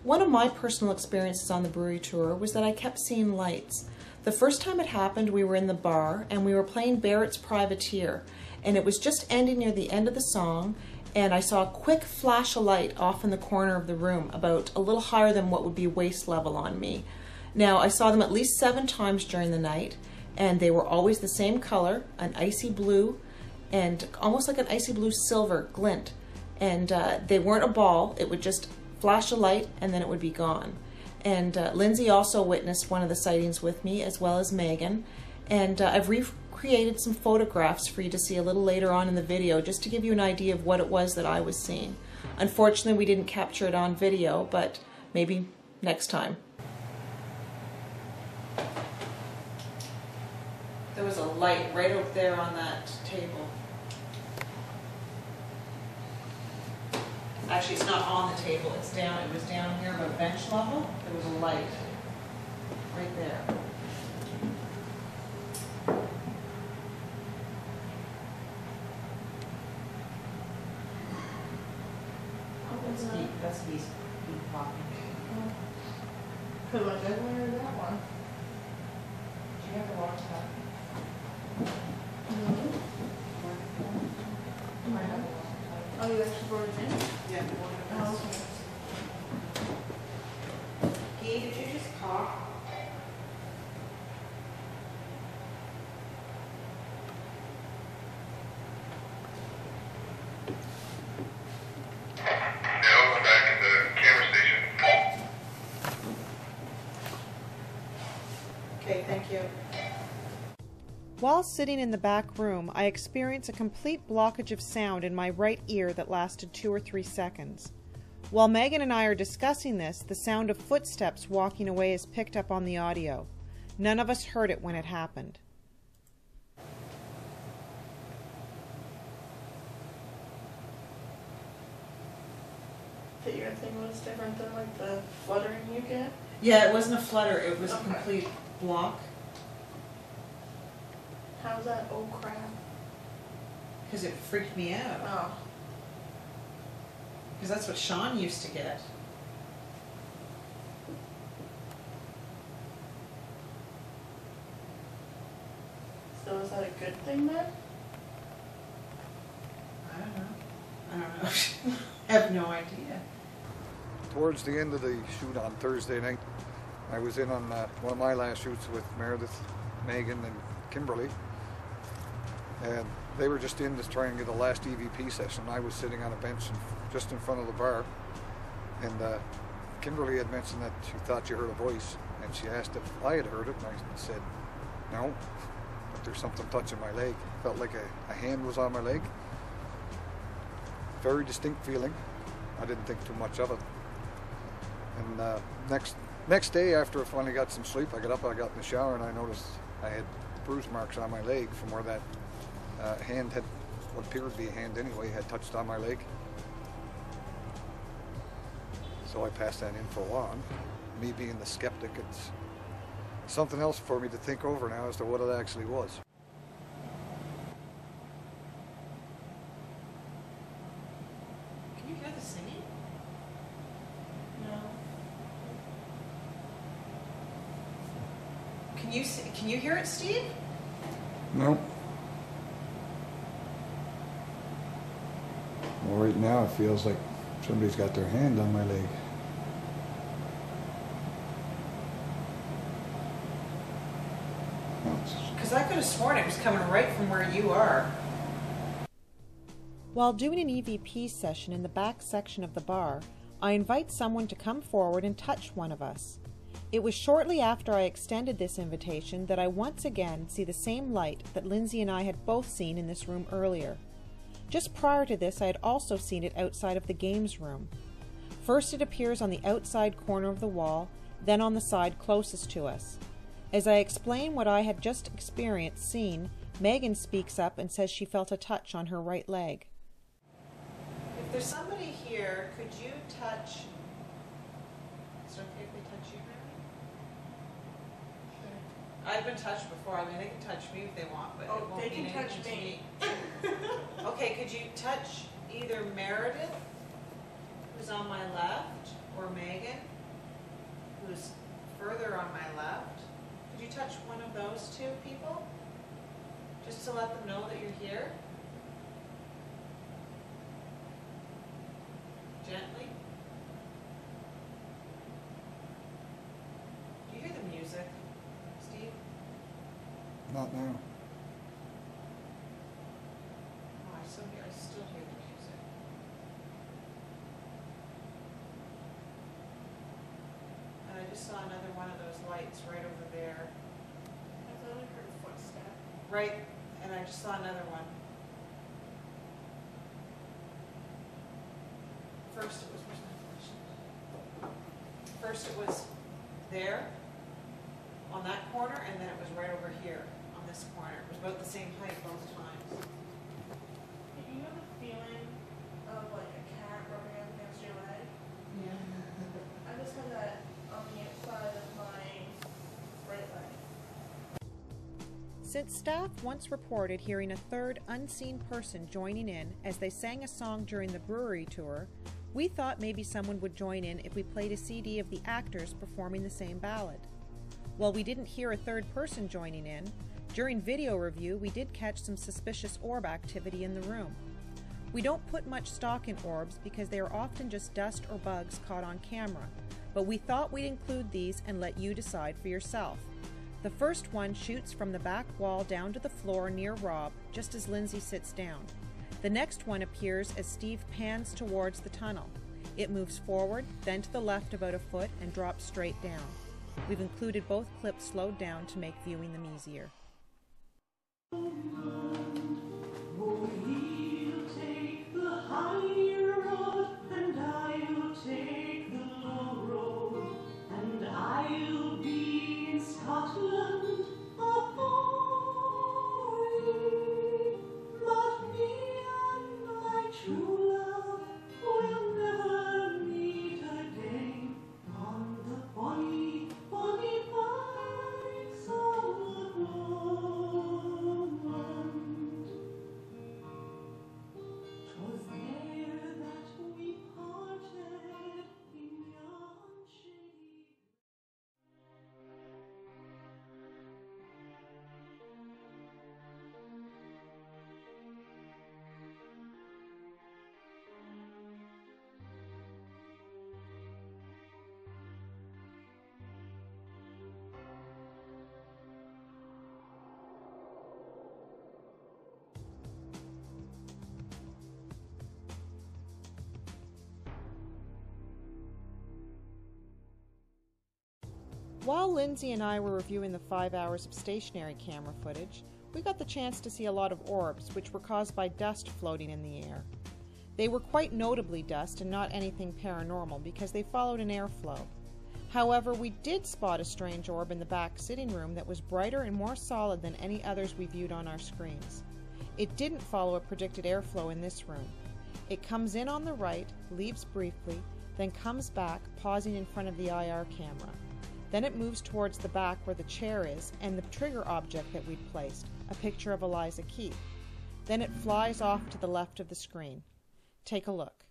One of my personal experiences on the brewery tour was that I kept seeing lights. The first time it happened, we were in the bar and we were playing Barrett's Privateer, and it was just ending near the end of the song, and I saw a quick flash of light off in the corner of the room, about a little higher than what would be waist level on me. Now, I saw them at least 7 times during the night, and they were always the same color, an icy blue, and almost like an icy blue silver glint. And they weren't a ball, it would just flash a light and then it would be gone. And Lindsay also witnessed one of the sightings with me, as well as Megan. And I've recreated some photographs for you to see a little later on in the video, just to give you an idea of what it was that I was seeing. Unfortunately, we didn't capture it on video, but maybe next time. There was a light right up there on that table. Actually, it's not on the table, it's down, it was down here about bench level. There was a light right there. That's bees popping. Could I go wear that one? Do you have to watch that? Oh, you actually brought it in? Yeah. Oh, okay. Guy, did you just cough? No, I'm back at the camera station. Okay, thank you. While sitting in the back room, I experienced a complete blockage of sound in my right ear that lasted 2 or 3 seconds. While Megan and I are discussing this, the sound of footsteps walking away is picked up on the audio. None of us heard it when it happened. The ear thing was different than like the fluttering you get? Yeah, it wasn't a flutter, it was a complete block. How's that? Oh crap. Because it freaked me out. Oh. Because that's what Sean used to get. So is that a good thing then? I don't know. I have no idea. Towards the end of the shoot on Thursday night, I was in on one of my last shoots with Meredith, Megan and Kimberly, and they were just in to try and get the last EVP session. I was sitting on a bench just in front of the bar, and Kimberly had mentioned that she thought she heard a voice, and she asked if I had heard it, and I said no, but there's something touching my leg. Felt like a hand was on my leg. Very distinct feeling. I didn't think too much of it. And next day, after I finally got some sleep, I got up, I got in the shower, and I noticed I had bruise marks on my leg from where that hand had, what appeared to be a hand anyway, had touched on my leg. So I passed that info on. Me being the skeptic, it's something else for me to think over now as to what it actually was. Can you hear the singing? No. Can you hear it, Steve? No. Well, right now it feels like somebody's got their hand on my leg. Because I could have sworn it was coming right from where you are. While doing an EVP session in the back section of the bar, I invite someone to come forward and touch one of us. It was shortly after I extended this invitation that I once again see the same light that Lindsay and I had both seen in this room earlier. Just prior to this, I had also seen it outside of the games room. First it appears on the outside corner of the wall, then on the side closest to us. As I explain what I had just experienced seeing, Megan speaks up and says she felt a touch on her right leg. If there's somebody here, could you touch... Is it okay if they touch you, Mary? I've been touched before. I mean, they can touch me if they want, but it won't they mean can touch anything me. to me. Okay, could you touch either Meredith, who's on my left, or Megan? who's further on my left. Could you touch one of those two people? Just to let them know that you're here? Gently. Do you hear the music, Steve? Not now. Oh, I still hear the music. And I just saw another one of those lights right over there. I thought I heard a footstep. Right, and I just saw another one. First it was, where's my flashlight? First it was there, on that corner, and then it was right over here, on this corner. It was about the same height both times. You know the feeling of like a cat rubbing up against your leg? Yeah. I just had that on the outside of my right leg. Since staff once reported hearing a third unseen person joining in as they sang a song during the brewery tour, we thought maybe someone would join in if we played a CD of the actors performing the same ballad. While we didn't hear a third person joining in, during video review we did catch some suspicious orb activity in the room. We don't put much stock in orbs because they are often just dust or bugs caught on camera, but we thought we'd include these and let you decide for yourself. The first one shoots from the back wall down to the floor near Rob, just as Lindsay sits down. The next one appears as Steve pans towards the tunnel. It moves forward, then to the left about a foot and drops straight down. We've included both clips slowed down to make viewing them easier. While Lindsay and I were reviewing the 5 hours of stationary camera footage, we got the chance to see a lot of orbs, which were caused by dust floating in the air. They were quite notably dust and not anything paranormal because they followed an airflow. However, we did spot a strange orb in the back sitting room that was brighter and more solid than any others we viewed on our screens. It didn't follow a predicted airflow in this room. It comes in on the right, leaves briefly, then comes back, pausing in front of the IR camera. Then it moves towards the back where the chair is and the trigger object that we'd placed, a picture of Alexander Keith. Then it flies off to the left of the screen. Take a look.